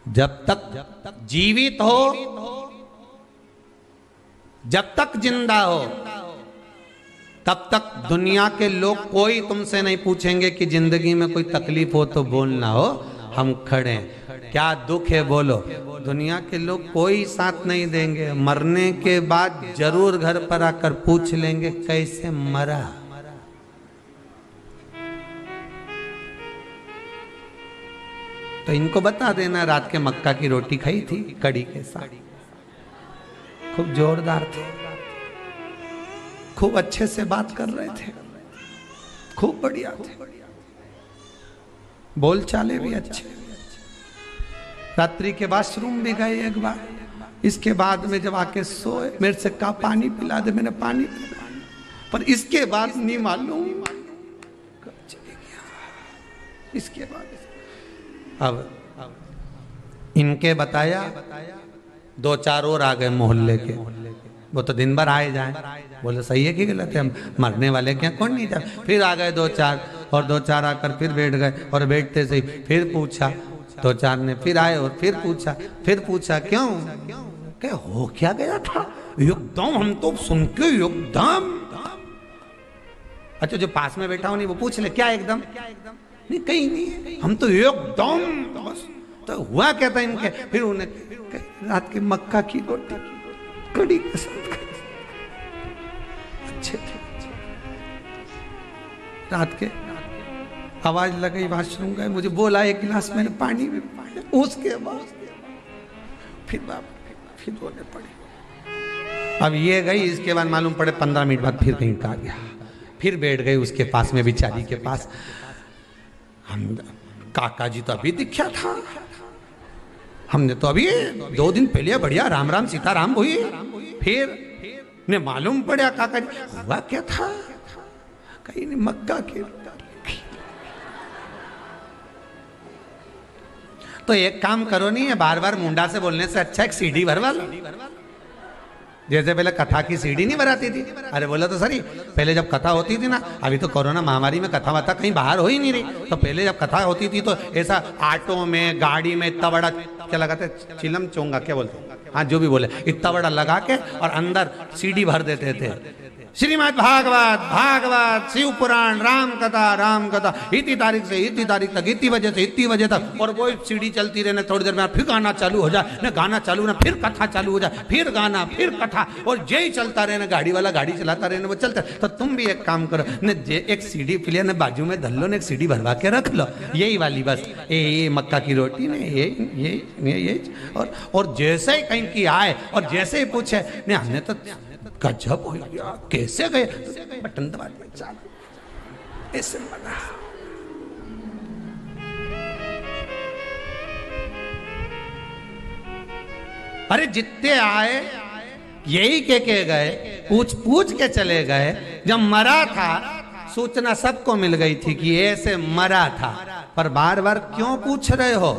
A: जब तक जीवित हो जब तक जिंदा हो तब तक दुनिया के लोग कोई तुमसे नहीं पूछेंगे कि जिंदगी में कोई तकलीफ हो तो बोलना हो, हम खड़े हैं, क्या दुख है बोलो। दुनिया के लोग कोई साथ नहीं देंगे, मरने के बाद जरूर घर पर आकर पूछ लेंगे कैसे मरा। तो इनको बता देना रात के मक्का की रोटी खाई थी कड़ी के साथ, खूब जोरदार थे, खूब अच्छे से बात कर रहे थे, खूब बढ़िया थे, बोल चाले भी अच्छे। रात्रि के वॉशरूम भी गए एक बार, इसके बाद में जब आके सोए मेरे से कहा पानी पिला दे, मैंने पानी पिला, पर इसके बाद नहीं मालूम कब चले गया। इसके बाद अब इनके बताया, दो चार और आ गए मोहल्ले के, वो तो दिन भर आए जाए, बोले सही है कि गलत है, हम मरने वाले क्या कौन नहीं जाए। फिर आ गए दो चार, और दो चार आकर फिर बैठ गए, और बैठते से फिर पूछा, दो चार ने फिर आए और फिर पूछा क्यों, क्या हो क्या गया था एकदम, हम तो सुन के एकदम। अच्छा जो पास में बैठा हो नहीं वो पूछ ले क्या एकदम, नहीं कहीं नहीं, हम तो एकदम बस। तो हुआ क्या था इनके, फिर उन्हें रात के मक्का की रोटी कड़ी के साथ अच्छे थे। रात के आवाज लगी, वॉशरूम गए, मुझे बोला एक गिलास मैंने पानी भी पाया, उसके बाद फिर रोने पड़े। अब ये गई, इसके बाद मालूम पड़े 15 मिनट बाद फिर कहीं का गया, फिर बैठ गई उसके पास में बिचारी के पास। हम काका जी तो अभी दिखा था, हमने तो अभी 2 दिन पहले बढ़िया राम राम सीताराम हुई, फिर ने मालूम पड़ा काका जी हुआ क्या था, कहीं नहीं मक्का के। तो एक काम करो, नहीं है बार बार मुंडा से बोलने से अच्छा एक सीडी भरवा लो, जैसे पहले कथा की सीडी नहीं भराती थी। अरे बोला तो सही, पहले जब कथा होती थी ना, अभी तो कोरोना महामारी में कथा वथा कहीं बाहर हो ही नहीं रही, तो पहले जब कथा होती थी तो ऐसा ऑटो में गाड़ी में इतना बड़ा क्या लगाते, चिलम चोंगा क्या बोलते, हाँ जो भी बोले, इतना बड़ा लगा के और अंदर सीडी भर देते थे, श्रीमद् भागवत शिव पुराण राम कथा इतनी तारीख से इतनी तारीख तक इतनी बजे तक, और वो सीडी चलती रहने, थोड़ी देर में फिर गाना चालू हो जाए ना, गाना चालू ना फिर कथा चालू हो जाए, फिर गाना फिर कथा, और यही चलता रहना, गाड़ी वाला गाड़ी चलाता रहना, वो चलता। तो तुम भी एक काम करो न, एक सीडी प्लेयर ने बाजू में धर लो ने, एक सीडी भरवा के रख लो, यही वाली बस ये मक्का की रोटी ने ये और जैसे ही कहीं की आए और जैसे ही पूछे ने, हमने तो गजब हो गया, कैसे गए, बटन दबा दिया चालू, ऐसे बना। अरे जितने आए यही के गए, पूछ के चले गए। जब मरा था सूचना सबको मिल गई थी कि ऐसे मरा था, पर बार बार क्यों पूछ रहे हो।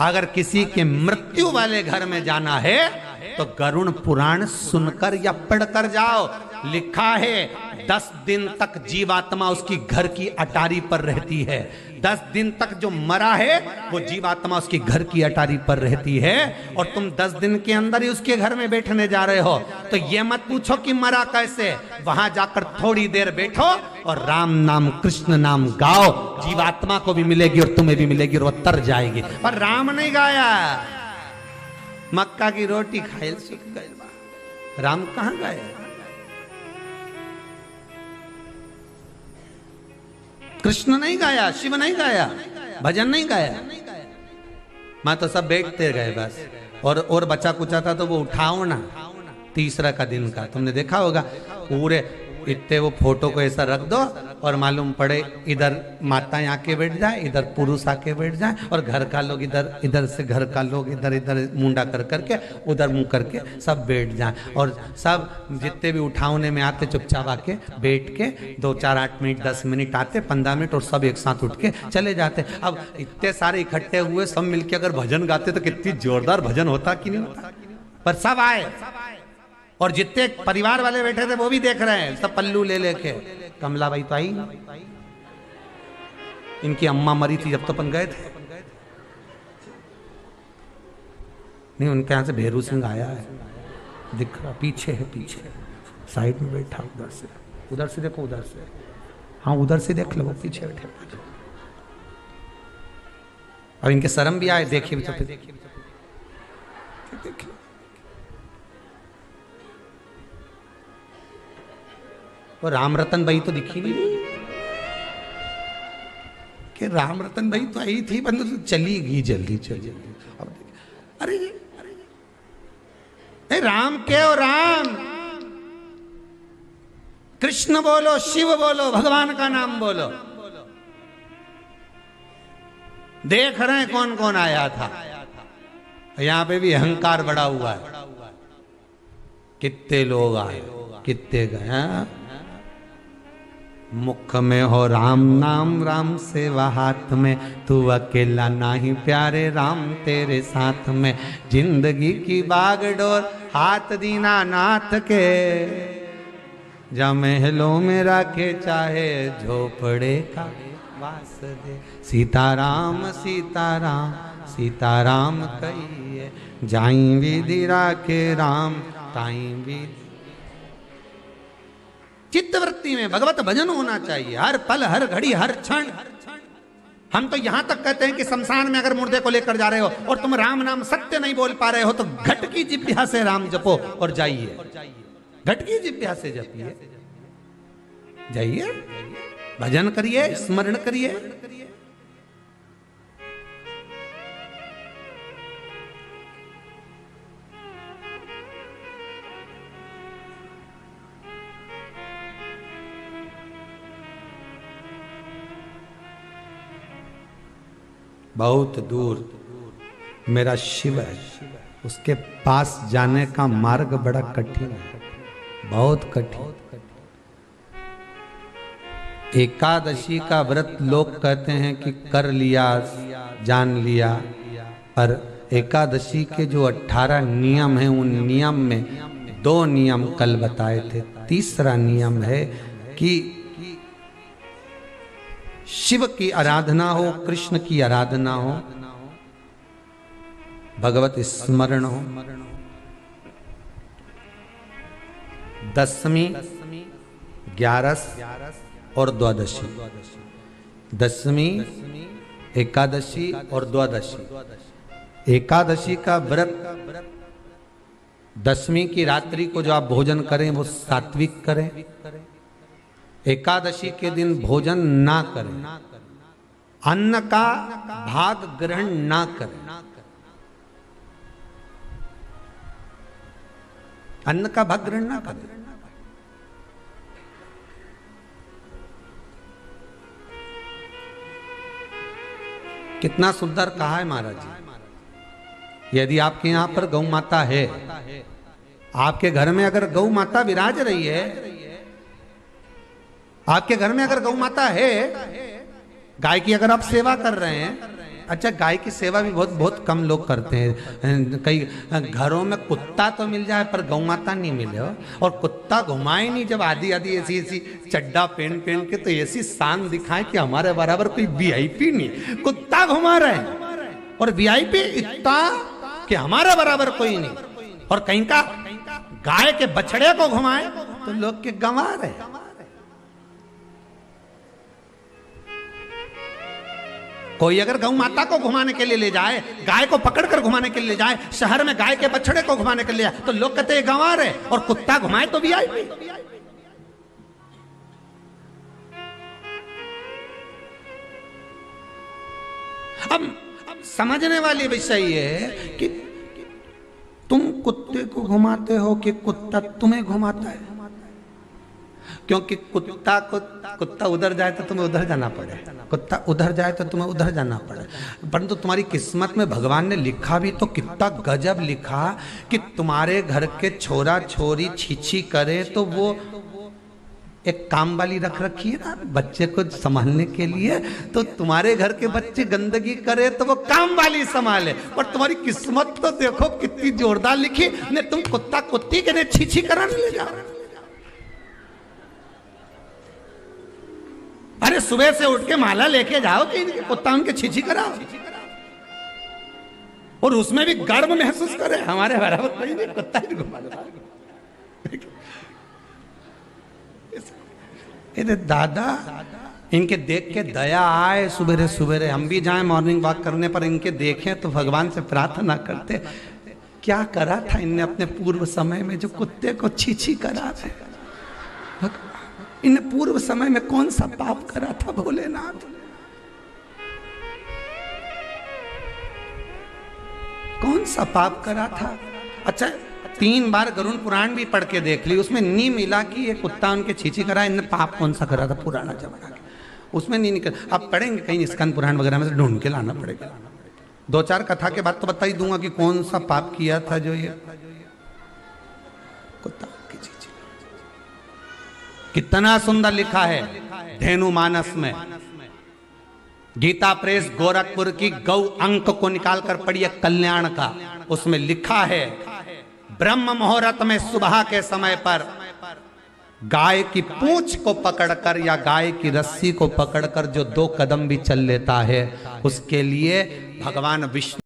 A: अगर किसी के मृत्यु वाले घर में जाना है तो गरुड़ पुराण सुनकर या पढ़कर जाओ। लिखा है 10 दिन तक जीवात्मा उसकी घर की अटारी पर रहती है। 10 दिन तक जो मरा है वो जीवात्मा उसकी घर की अटारी पर रहती है, और तुम 10 दिन के अंदर ही उसके घर में बैठने जा रहे हो। तो ये मत पूछो कि मरा कैसे, वहां जाकर थोड़ी देर बैठो और राम नाम कृष्ण नाम गाओ, जीवात्मा को भी मिलेगी और तुम्हें भी मिलेगी और वो तर जाएगी। पर राम नहीं गाया, मक्का की रोटी खाए सीख गए, राम कहां गए। कृष्ण नहीं गाया, शिव नहीं गाया, भजन नहीं गाया, मैं तो सब बैठते गए बस। और बचा कुचा था तो वो उठाओ ना, तीसरा का दिन का तुमने देखा होगा, पूरे इतने वो फोटो को ऐसा रख दो और मालूम पड़े इधर माताएं आके बैठ जाए, इधर पुरुष आके बैठ जाए, और घर का लोग इधर से घर का लोग इधर मुंडा कर करके उधर मुंह करके सब बैठ जाए, और सब जितने भी उठावने में आते चुपचाप आके बैठ के 2 4 8 मिनट 10 मिनट आते 15 मिनट, और सब एक साथ उठ के चले जाते। अब इतने सारे इकट्ठे हुए सब मिलके अगर भजन गाते तो कितनी जोरदार भजन होता कि नहीं होता। पर सब आए, और जितने परिवार वाले बैठे थे वो भी देख रहे हैं, सब पल्लू ले लेके। कमला बाई तो आई, इनकी अम्मा मरी थी जब तो अपन गए थे, नहीं उनके यहां से भेरू सिंह आया है, दिख रहा, पीछे है, पीछे साइड में बैठा, उधर से देखो, उधर से, हाँ उधर से देख लो, वो पीछे बैठे। और इनके शर्म भी आए, देखिए भी तो फिर देखिए। वो राम रतन भाई तो दिखी नहीं कि राम रतन भाई तो आई थी, बंद चली गई जल्दी चली। अरे राम के हो, राम कृष्ण बोलो, शिव बोलो, भगवान का नाम बोलो। देख रहे हैं कौन कौन आया था। यहां पे भी अहंकार बड़ा हुआ है, कितने लोग आए, कितने गए। मुख में हो राम नाम, राम सेवा हाथ में, तू अकेला नहीं प्यारे, राम तेरे साथ में। जिंदगी की बागडोर हाथ दीना नाथ के, जा महलों में रखे चाहे झोपड़े का वास दे। सीताराम सीताराम सीताराम कहिए, जाई विधि राखे राम ताई विधि। चित्तवृत्ति में भगवत भजन होना चाहिए, हर पल हर घड़ी हर क्षण। हम तो यहां तक कहते हैं कि शमशान में अगर मुर्दे को लेकर जा रहे हो और तुम राम नाम सत्य नहीं बोल पा रहे हो, तो घट की जिह्वा से राम जपो और जाइए। घट की जिह्वा से जपिए, जाइए, भजन करिए, स्मरण करिए। बहुत दूर मेरा शिव है, उसके पास जाने का मार्ग बड़ा कठिन है, बहुत कठिन। एकादशी का व्रत लोग कहते हैं कि कर लिया, जान लिया, पर एकादशी के जो 18 नियम हैं, उन नियम में 2 नियम कल बताए थे। तीसरा नियम है कि शिव की आराधना हो, कृष्ण की आराधना हो, भगवत स्मरण हो। दशमी, 11 और द्वादशी, दशमी, एकादशी और द्वादशी। एकादशी का व्रत, दशमी की रात्रि को जो आप भोजन करें वो सात्विक करें। एकादशी के दिन भोजन ना करें, अन्न का भाग ग्रहण ना करें, अन्न का भाग ग्रहण ना करें। कितना सुंदर कहा है महाराज जी। यदि आपके यहां पर गौ माता है, आपके घर में अगर गौ माता विराज रही है, आपके घर में अगर गौ माता है, गाय की अगर आप सेवा कर रहे हैं, अच्छा गाय की सेवा भी बहुत बहुत कम लोग करते हैं। कई घरों में कुत्ता तो मिल जाए पर गौ माता नहीं मिले हो, और कुत्ता घुमाए नहीं, जब आधी आधी ऐसी ऐसी चड्डा पहन पहन के तो ऐसी शान दिखाए कि हमारे बराबर कोई वीआईपी नहीं, कुत्ता घुमा रहे हैं, और वीआईपी इतना कि हमारे बराबर कोई नहीं। और कहीं का गाय के बछड़े को घुमाए तो लोग के गंवा रहे। कोई अगर गौ माता को घुमाने के लिए ले जाए, गाय को पकड़कर घुमाने के लिए ले जाए, शहर में गाय के बछड़े को घुमाने के लिए जाए, तो लोग कहते हैं गंवा रहे, और कुत्ता घुमाए तो वीआईपी। अब समझने वाली विषय ये है कि तुम कुत्ते को घुमाते हो कि कुत्ता तुम्हें घुमाता है। क्योंकि कुत्ता उधर जाए तो तुम्हें उधर जाना पड़े, कुत्ता उधर जाए तो तुम्हें उधर जाना पड़े। परंतु तुम्हारी किस्मत में भगवान ने लिखा भी तो कितना गजब लिखा कि तुम्हारे घर के छोरा छोरी छीछी करे तो वो एक काम वाली रख रखी है ना बच्चे को संभालने के लिए, तो तुम्हारे घर के बच्चे गंदगी करे तो वो काम वाली संभाले। और तुम्हारी किस्मत तो देखो कितनी जोरदार लिखी, ने तुम कुत्ता कुत्ती के ने छीछी कराने ले जाओ। अरे सुबह से उठ के माला लेके जाओ कि कुत्ता उनके छीछी कराओ। और उसमें भी गर्व महसूस करे, हमारे बराबर कोई नहीं, कुत्ता ही घुमा रहा। दादा इनके देख के दया आए, सुबह सुबह हम भी जाएं मॉर्निंग वॉक करने पर इनके देखें तो भगवान से प्रार्थना करते, क्या करा था इनने अपने पूर्व समय में जो कुत्ते को छी छी करा थे, इन्हें पूर्व समय में कौन सा पाप करा था भोलेनाथ, कौन सा पाप करा था। अच्छा 3 बार गरुड़ पुराण भी पढ़ के देख ली, उसमें नहीं मिला कि ये कुत्ता उनके छीछी करा, इनने पाप कौन सा करा था पुराना जमाना का, उसमें नहीं निकल। अब पढ़ेंगे कहीं स्कंद पुराण वगैरह में से ढूंढ के लाना पड़ेगा, 2-4 कथा के बाद तो बता ही दूंगा कि कौन सा पाप किया था जो ये कुत्ता की छीछी। कितना सुंदर लिखा है धेनु मानस में, गीता प्रेस गोरखपुर की गौ अंक को निकालकर पढ़िए कल्याण का, उसमें लिखा है ब्रह्म मुहूर्त में सुबह के समय पर गाय की पूंछ को पकड़कर या गाय की रस्सी को पकड़कर जो 2 कदम भी चल लेता है उसके लिए भगवान विष्णु